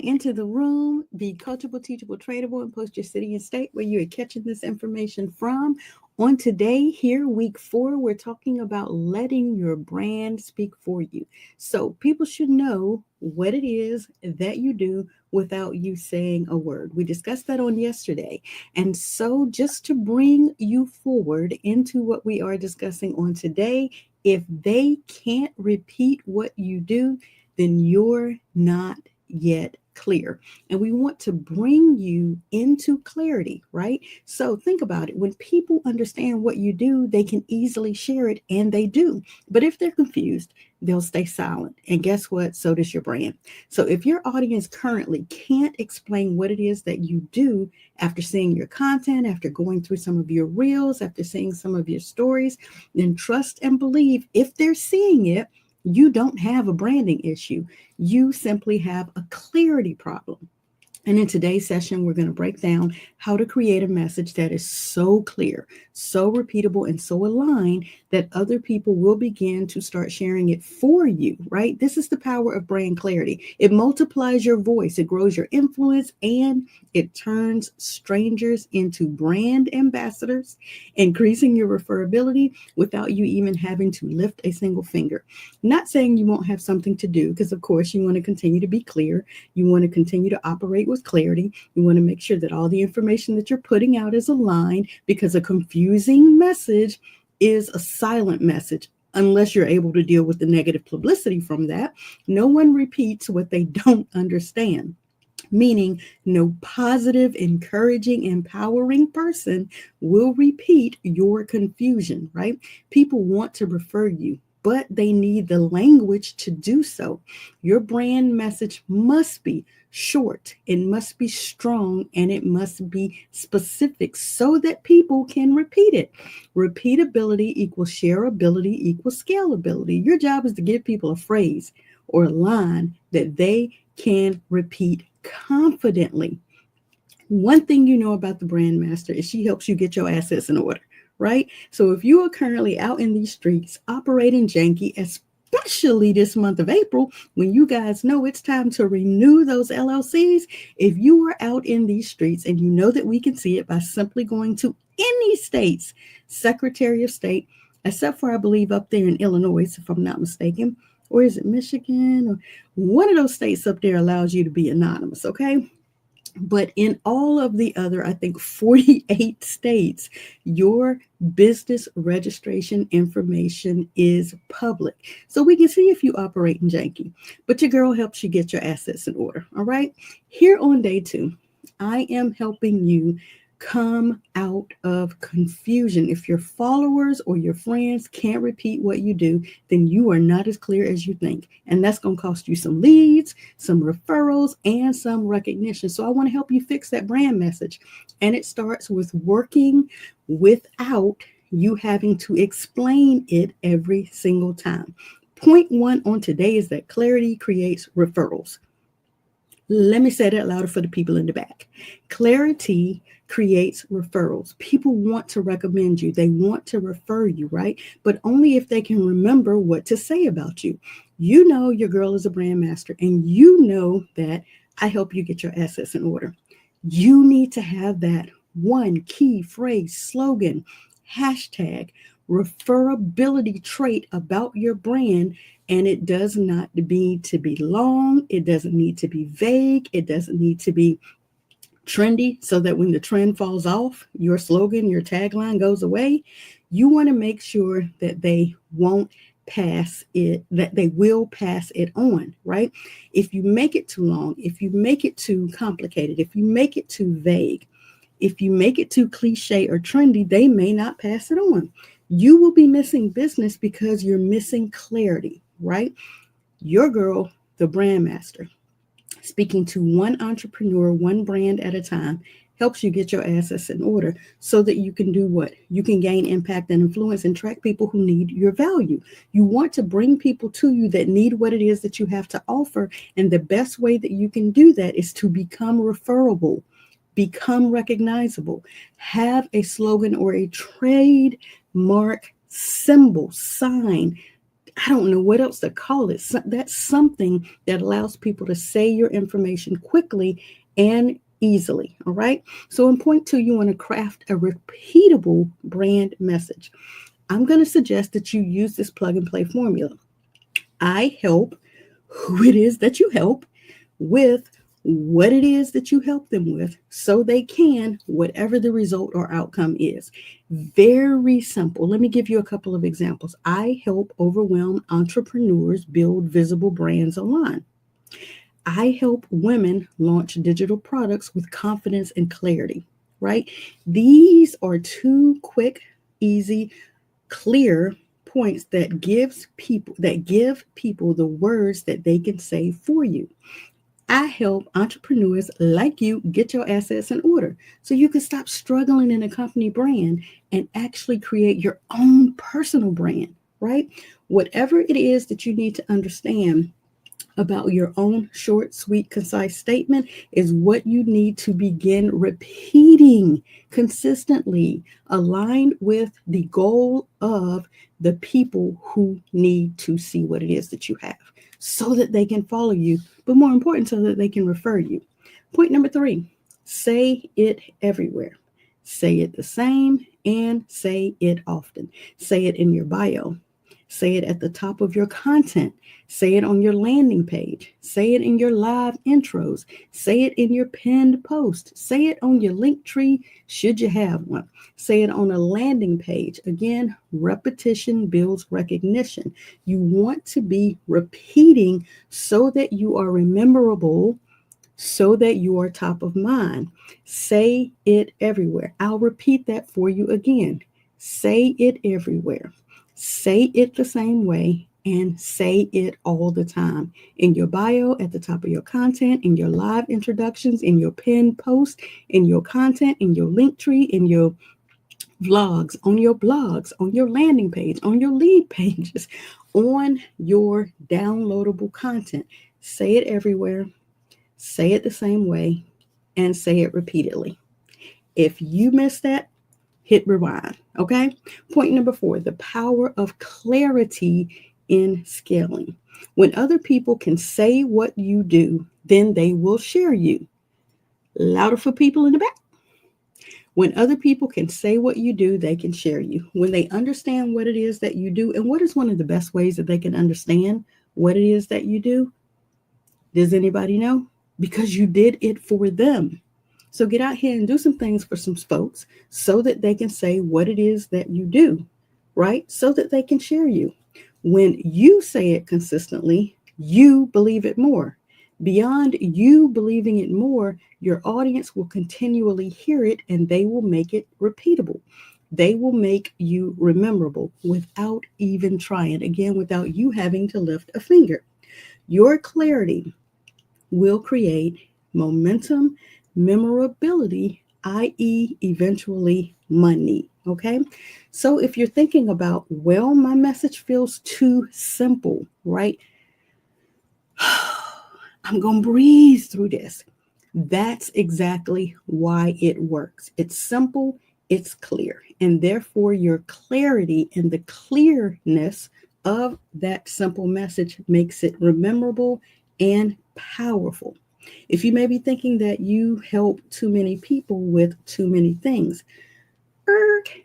into the room. Be coachable, teachable, tradable, and post your city and state where you are catching this information from. On today, here, week 4, we're talking about letting your brand speak for you. So people should know what it is that you do without you saying a word. We discussed that on yesterday. And so just to bring you forward into what we are discussing on today, if they can't repeat what you do, then you're not yet clear. And we want to bring you into clarity, right? So think about it. When people understand what you do, they can easily share it, and they do. But if they're confused, they'll stay silent. And guess what? So does your brand. So if your audience currently can't explain what it is that you do after seeing your content, after going through some of your reels, after seeing some of your stories, then trust and believe if they're seeing it, you don't have a branding issue. You simply have a clarity problem. And in today's session, we're going to break down how to create a message that is so clear, so repeatable, and so aligned that other people will begin to start sharing it for you, right? This is the power of brand clarity. It multiplies your voice, it grows your influence, and it turns strangers into brand ambassadors, increasing your referability without you even having to lift a single finger. Not saying you won't have something to do, because of course you want to continue to be clear. You want to continue to operate with clarity. You want to make sure that all the information that you're putting out is aligned, because a confusing message is a silent message. Unless you're able to deal with the negative publicity from that, no one repeats what they don't understand. Meaning, no positive, encouraging, empowering person will repeat your confusion, right? People want to refer you, but they need the language to do so. Your brand message must be short, it must be strong, and it must be specific so that people can repeat it. Repeatability equals shareability equals scalability. Your job is to give people a phrase or a line that they can repeat confidently. One thing you know about the brand master is she helps you get your assets in order, right? So if you are currently out in these streets operating janky, especially this month of April, when you guys know it's time to renew those LLCs, if you are out in these streets, and you know that we can see it by simply going to any state's Secretary of State, except for I believe up there in Illinois, if I'm not mistaken, or is it Michigan? Or one of those states up there allows you to be anonymous, okay? But in all of the other, I think 48 states, your business registration information is public. So we can see if you operate in janky. But your girl helps you get your assets in order, all right? Here on day 2, I am helping you come out of confusion. If your followers or your friends can't repeat what you do, then you are not as clear as you think. And that's going to cost you some leads, some referrals, and some recognition. So I want to help you fix that brand message. And it starts with working without you having to explain it every single time. Point 1 on today is that clarity creates referrals. Let me say that louder for the people in the back. Clarity creates referrals. People want to recommend you. They want to refer you, right? But only if they can remember what to say about you. You know your girl is a brand master, and you know that I help you get your assets in order. You need to have that one key phrase, slogan, hashtag, referability trait about your brand. And it does not need to be long. It doesn't need to be vague. It doesn't need to be trendy so that when the trend falls off, your slogan, your tagline goes away. You want to make sure that they won't pass it, that they will pass it on, right? If you make it too long, if you make it too complicated, if you make it too vague, if you make it too cliche or trendy, they may not pass it on. You will be missing business because you're missing clarity, right? Your girl, the brand master, speaking to one entrepreneur, one brand at a time, helps you get your assets in order so that you can do what? You can gain impact and influence and track people who need your value. You want to bring people to you that need what it is that you have to offer. And the best way that you can do that is to become referable, become recognizable, have a slogan or a trademark symbol, sign, I don't know what else to call it. That's something that allows people to say your information quickly and easily. All right. So in point two, you want to craft a repeatable brand message. I'm going to suggest that you use this plug and play formula. I help who it is that you help with what it is that you help them with so they can, whatever the result or outcome is. Very simple. Let me give you a couple of examples. I help overwhelmed entrepreneurs build visible brands online. I help women launch digital products with confidence and clarity, right? These are two quick, easy, clear points that give people the words that they can say for you. I help entrepreneurs like you get your assets in order so you can stop struggling in a company brand and actually create your own personal brand, right? Whatever it is that you need to understand about your own short, sweet, concise statement is what you need to begin repeating consistently, aligned with the goal of the people who need to see what it is that you have so that they can follow you, but more important, so that they can refer you. Point number three, say it everywhere. Say it the same and say it often. Say it in your bio. Say it at the top of your content. Say it on your landing page. Say it in your live intros. Say it in your pinned post. Say it on your link tree, should you have one. Say it on a landing page. Again, repetition builds recognition. You want to be repeating so that you are rememberable, so that you are top of mind. Say it everywhere. I'll repeat that for you again. Say it everywhere. Say it the same way and say it all the time. In your bio, at the top of your content, in your live introductions, in your pinned post, in your content, in your link tree, in your vlogs, on your blogs, on your landing page, on your lead pages, on your downloadable content. Say it everywhere. Say it the same way and say it repeatedly. If you miss that, hit rewind. Okay. Point number four, the power of clarity in scaling. When other people can say what you do, then they will share you. Louder for people in the back. When other people can say what you do, they can share you. When they understand what it is that you do, and what is one of the best ways that they can understand what it is that you do? Does anybody know? Because you did it for them. So get out here and do some things for some folks so that they can say what it is that you do, right? So that they can share you. When you say it consistently, you believe it more. Beyond you believing it more, your audience will continually hear it and they will make it repeatable. They will make you rememberable without even trying, again, without you having to lift a finger. Your clarity will create momentum, memorability, i.e., eventually money. Okay. So if you're thinking about, well, my message feels too simple, right? I'm going to breeze through this. That's exactly why it works. It's simple, it's clear, and therefore your clarity and the clearness of that simple message makes it rememberable and powerful. If you may be thinking that you help too many people with too many things,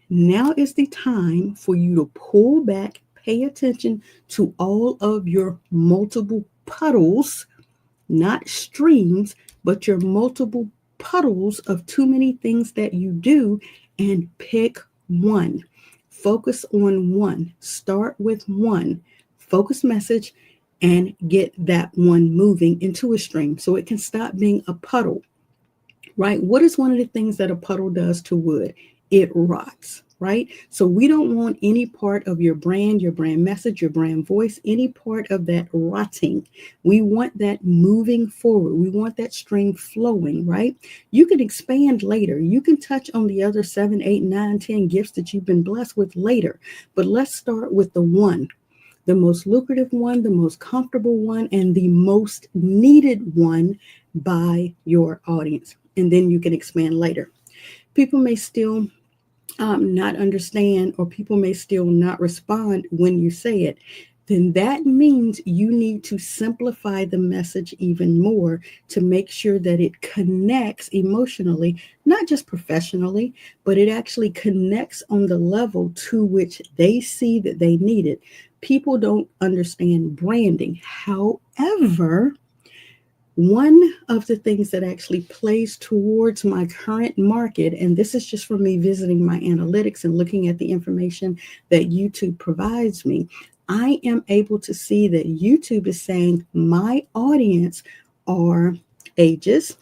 now is the time for you to pull back, pay attention to all of your multiple puddles, not streams, but your multiple puddles of too many things that you do, and pick one. Focus on one. Start with one. Focus message and get that one moving into a stream so it can stop being a puddle, right? What is one of the things that a puddle does to wood? It rots, right? So we don't want any part of your brand message, your brand voice, any part of that rotting. We want that moving forward. We want that stream flowing, right? You can expand later. You can touch on the other 7, 8, 9, 10 gifts that you've been blessed with later. But let's start with the one, the most lucrative one, the most comfortable one, and the most needed one by your audience. And then you can expand later. People may still not understand, or people may still not respond when you say it. then that means you need to simplify the message even more to make sure that it connects emotionally, not just professionally, but it actually connects on the level to which they see that they need it. People don't understand branding. However, one of the things that actually plays towards my current market, and this is just from me visiting my analytics and looking at the information that YouTube provides me, I am able to see that YouTube is saying my audience are ages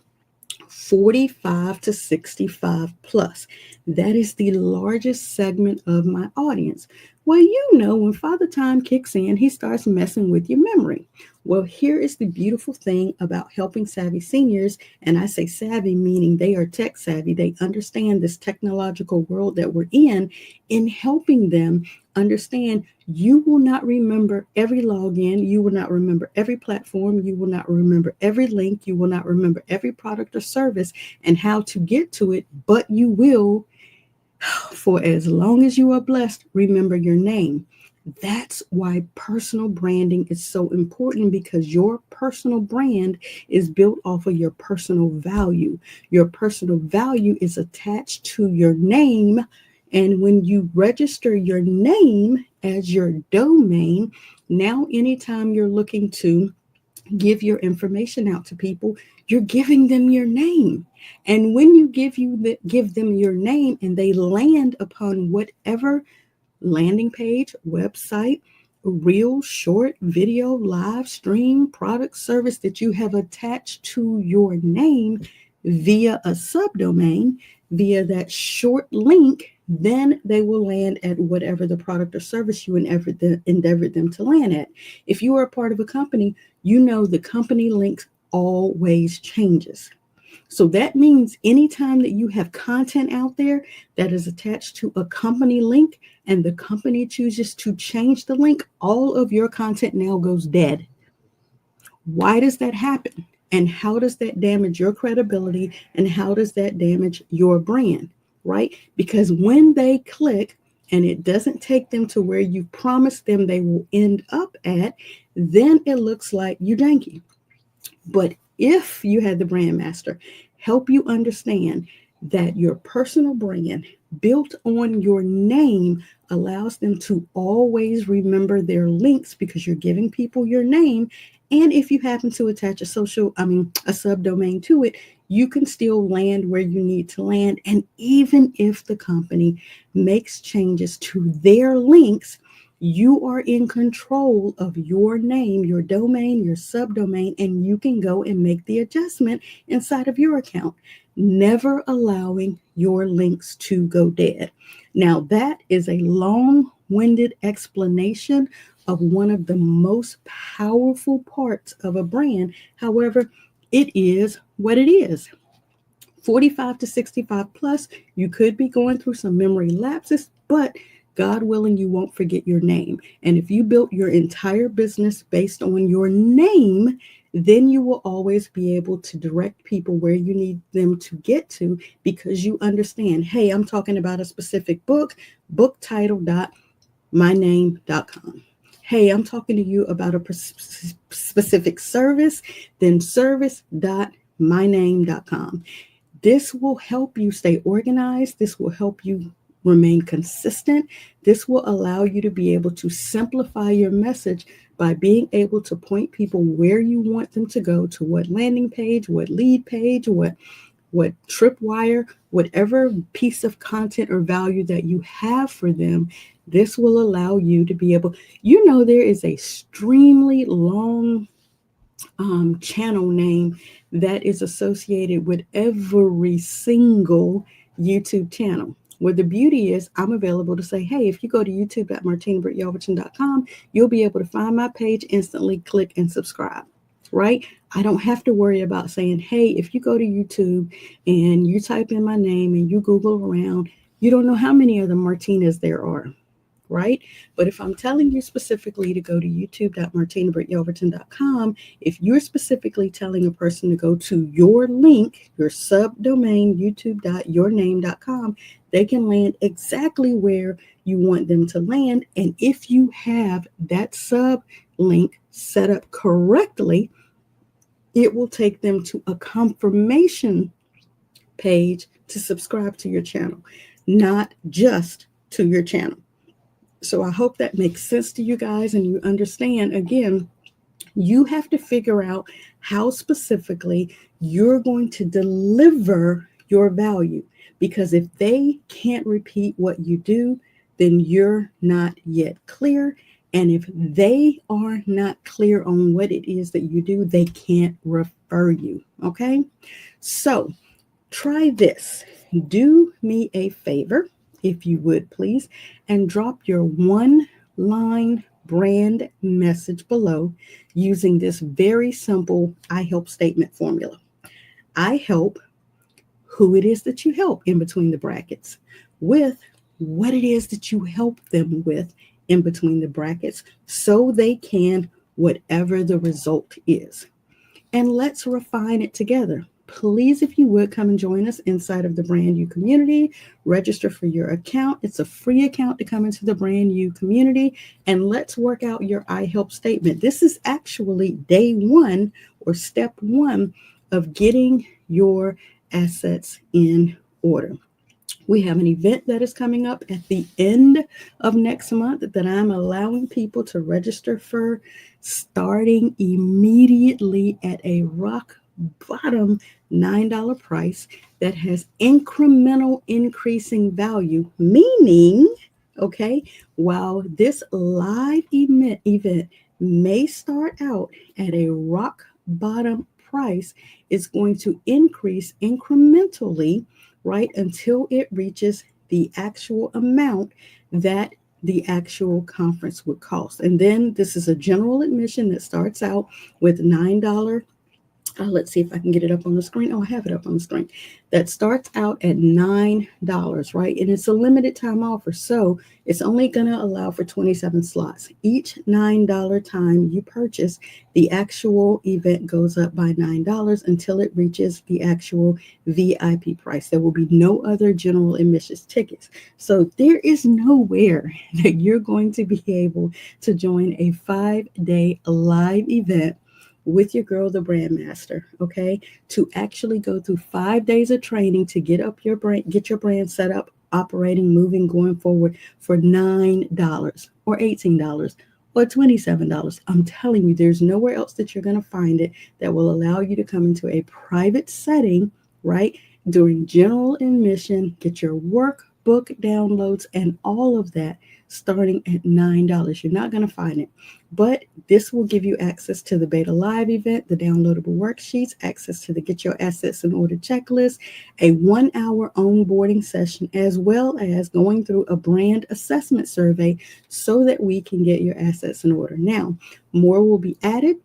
45 to 65 plus. That is the largest segment of my audience. Well, when Father Time kicks in, he starts messing with your memory. Well, here is the beautiful thing about helping savvy seniors, and I say savvy meaning they are tech savvy. They understand this technological world that we're in helping them understand you will not remember every login. You will not remember every platform. You will not remember every link. You will not remember every product or service and how to get to it, but you will, for as long as you are blessed, remember your name. That's why personal branding is so important, because your personal brand is built off of your personal value. Your personal value is attached to your name. And when you register your name as your domain, now anytime you're looking to give your information out to people, you're giving them your name. And when you give them your name and they land upon whatever landing page, website, reel, short, video, live stream, product, service that you have attached to your name via a subdomain, via that short link, then they will land at whatever the product or service you endeavored them to land at. If you are a part of a company, the company links always changes. So that means anytime that you have content out there that is attached to a company link and the company chooses to change the link, all of your content now goes dead. Why does that happen? And how does that damage your credibility? And how does that damage your brand? Right? Because when they click and it doesn't take them to where you promised them they will end up at, then it looks like you janky. But if you had the brand master help you understand that your personal brand built on your name allows them to always remember their links, because you're giving people your name. And if you happen to attach a subdomain to it, you can still land where you need to land. And even if the company makes changes to their links, you are in control of your name, your domain, your subdomain, and you can go and make the adjustment inside of your account, never allowing your links to go dead. Now, that is a long-winded explanation of one of the most powerful parts of a brand. However, it is what it is. 45 to 65 plus, you could be going through some memory lapses, but God willing, you won't forget your name. And if you built your entire business based on your name, then you will always be able to direct people where you need them to get to, because you understand, hey, I'm talking about a specific book title.myname.com. Hey, I'm talking to you about a specific service, then service.myname.com. This will help you stay organized. This will help you remain consistent. This will allow you to be able to simplify your message by being able to point people where you want them to go, to what landing page, what lead page, what tripwire, whatever piece of content or value that you have for them. This will allow you to be able, there is a extremely long channel name that is associated with every single YouTube channel. Where the beauty is, I'm available to say, hey, if you go to youtube.martinabrityelverton.com, you'll be able to find my page, instantly click and subscribe, right? I don't have to worry about saying, hey, if you go to YouTube and you type in my name and you Google around, you don't know how many of the Martinas there are. Right? But if I'm telling you specifically to go to youtube.martinabrityelverton.com, if you're specifically telling a person to go to your link, your subdomain, youtube.yourname.com, they can land exactly where you want them to land. And if you have that sub link set up correctly, it will take them to a confirmation page to subscribe to your channel, not just to your channel. So I hope that makes sense to you guys and you understand. Again, you have to figure out how specifically you're going to deliver your value, because if they can't repeat what you do, then you're not yet clear. And if they are not clear on what it is that you do, they can't refer you. Okay? So try this. Do me a favor, if you would please, and drop your one line brand message below using this very simple I help statement formula. I help who it is that you help in between the brackets with what it is that you help them with in between the brackets, so they can whatever the result is. And let's refine it together. Please, if you would, come and join us inside of the Brand You community. Register for your account. It's a free account to come into the Brand You community. And let's work out your I help statement. This is actually day one, or step one, of getting your assets in order. We have an event that is coming up at the end of next month that I'm allowing people to register for, starting immediately at a rock bottom $9 price that has incremental increasing value, meaning, okay, while this live event may start out at a rock bottom price, it's going to increase incrementally, right, until it reaches the actual amount that the actual conference would cost. And then this is a general admission that starts out with $9. Let's see if I can get it up on the screen. Oh, I have it up on the screen. That starts out at $9, right? And it's a limited time offer. So it's only going to allow for 27 slots. Each $9 time you purchase, the actual event goes up by $9 until it reaches the actual VIP price. There will be no other general admissions tickets. So there is nowhere that you're going to be able to join a 5-day live event with your girl, the brand master, okay, to actually go through 5 days of training to get your brand set up, operating, moving, going forward for $9 or $18 or $27. I'm telling you, there's nowhere else that you're going to find it that will allow you to come into a private setting, right, during general admission, get your workbook downloads and all of that starting at $9. You're not going to find it. But this will give you access to the Beta Live event, the downloadable worksheets, access to the Get Your Assets in Order checklist, a 1-hour onboarding session, as well as going through a brand assessment survey so that we can get your assets in order. Now, more will be added.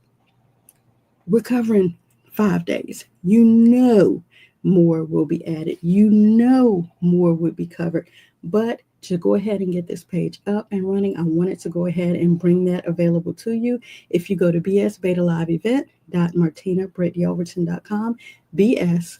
We're covering 5 days. You know more will be added. You know more would be covered. But to go ahead and get this page up and running, I wanted to go ahead and bring that available to you. If you go to bsbetaliveevent.martinabrityelverton.com, BS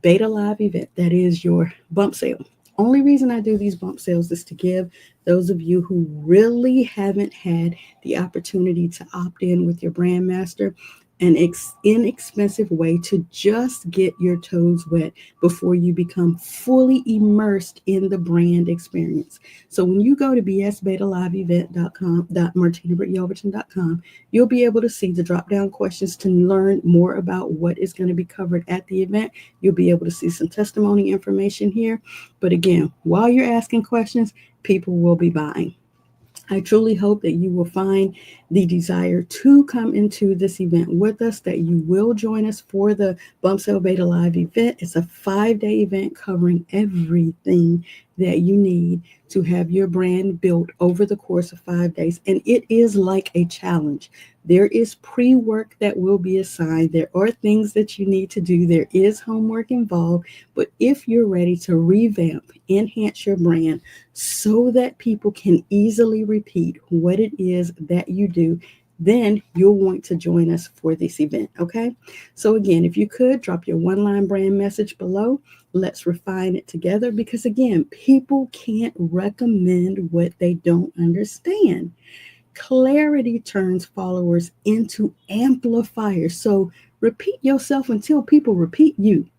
Beta Live Event, that is your bump sale. Only reason I do these bump sales is to give those of you who really haven't had the opportunity to opt in with your brand master an inexpensive way to just get your toes wet before you become fully immersed in the brand experience. So when you go to bsbetaliveevent.com.martinabrityelverton.com, you'll be able to see the drop-down questions to learn more about what is going to be covered at the event. You'll be able to see some testimony information here. But again, while you're asking questions, people will be buying. I truly hope that you will find the desire to come into this event with us, that you will join us for the Bump Sale Beta Live event. It's a 5-day event covering everything that you need to have your brand built over the course of 5 days. And it is like a challenge. There is pre-work that will be assigned. There are things that you need to do. There is homework involved. But if you're ready to revamp, enhance your brand so that people can easily repeat what it is that you do, then you'll want to join us for this event, okay? So again, if you could, drop your one-line brand message below. Let's refine it together because, again, people can't recommend what they don't understand. Clarity turns followers into amplifiers. So repeat yourself until people repeat you,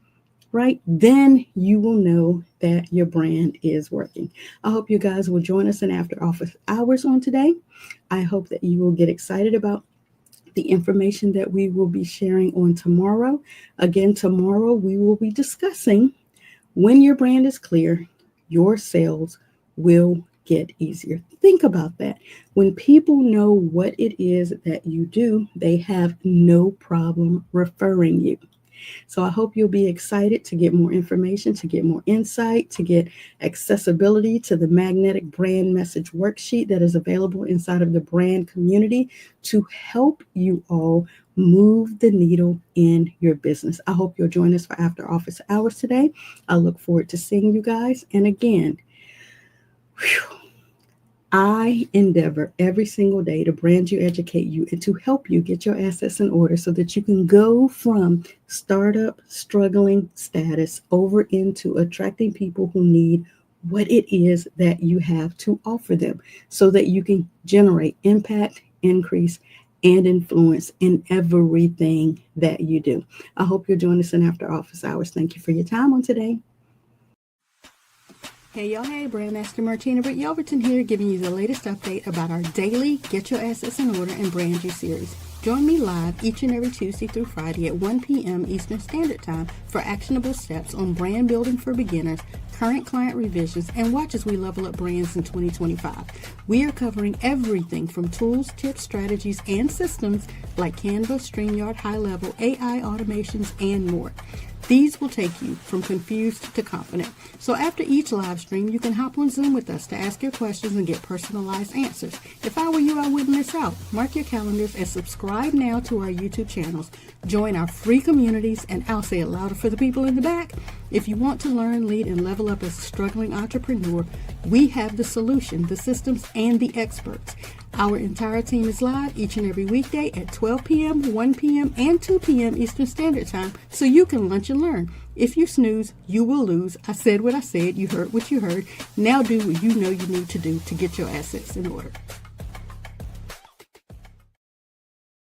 right? Then you will know that your brand is working. I hope you guys will join us in after office hours on today. I hope that you will get excited about the information that we will be sharing on tomorrow. Again, tomorrow we will be discussing when your brand is clear, your sales will get easier. Think about that. When people know what it is that you do, they have no problem referring you. So I hope you'll be excited to get more information, to get more insight, to get accessibility to the magnetic brand message worksheet that is available inside of the brand community to help you all move the needle in your business. I hope you'll join us for after office hours today. I look forward to seeing you guys. And again, I endeavor every single day to brand you, educate you, and to help you get your assets in order so that you can go from startup struggling status over into attracting people who need what it is that you have to offer them so that you can generate impact, increase, and influence in everything that you do. I hope you'll join us in after office hours. Thank you for your time on today. Hey y'all, hey, Brandmaster Martina, Britt, Yelverton here, giving you the latest update about our daily Get Your Assets in Order and Brand You series. Join me live each and every Tuesday through Friday at 1 p.m. Eastern Standard Time for actionable steps on brand building for beginners, current client revisions, and watch as we level up brands in 2025. We are covering everything from tools, tips, strategies, and systems like Canva, StreamYard, high-level AI automations, and more. These will take you from confused to confident. So after each live stream, you can hop on Zoom with us to ask your questions and get personalized answers. If I were you, I wouldn't miss out. Mark your calendars and subscribe now to our YouTube channels. Join our free communities, and I'll say it louder for the people in the back. If you want to learn, lead, and level up as a struggling entrepreneur, we have the solution, the systems, and the experts. Our entire team is live each and every weekday at 12 p.m., 1 p.m., and 2 p.m. Eastern Standard Time, so you can lunch and learn. If you snooze, you will lose. I said what I said. You heard what you heard. Now do what you know you need to do to get your assets in order.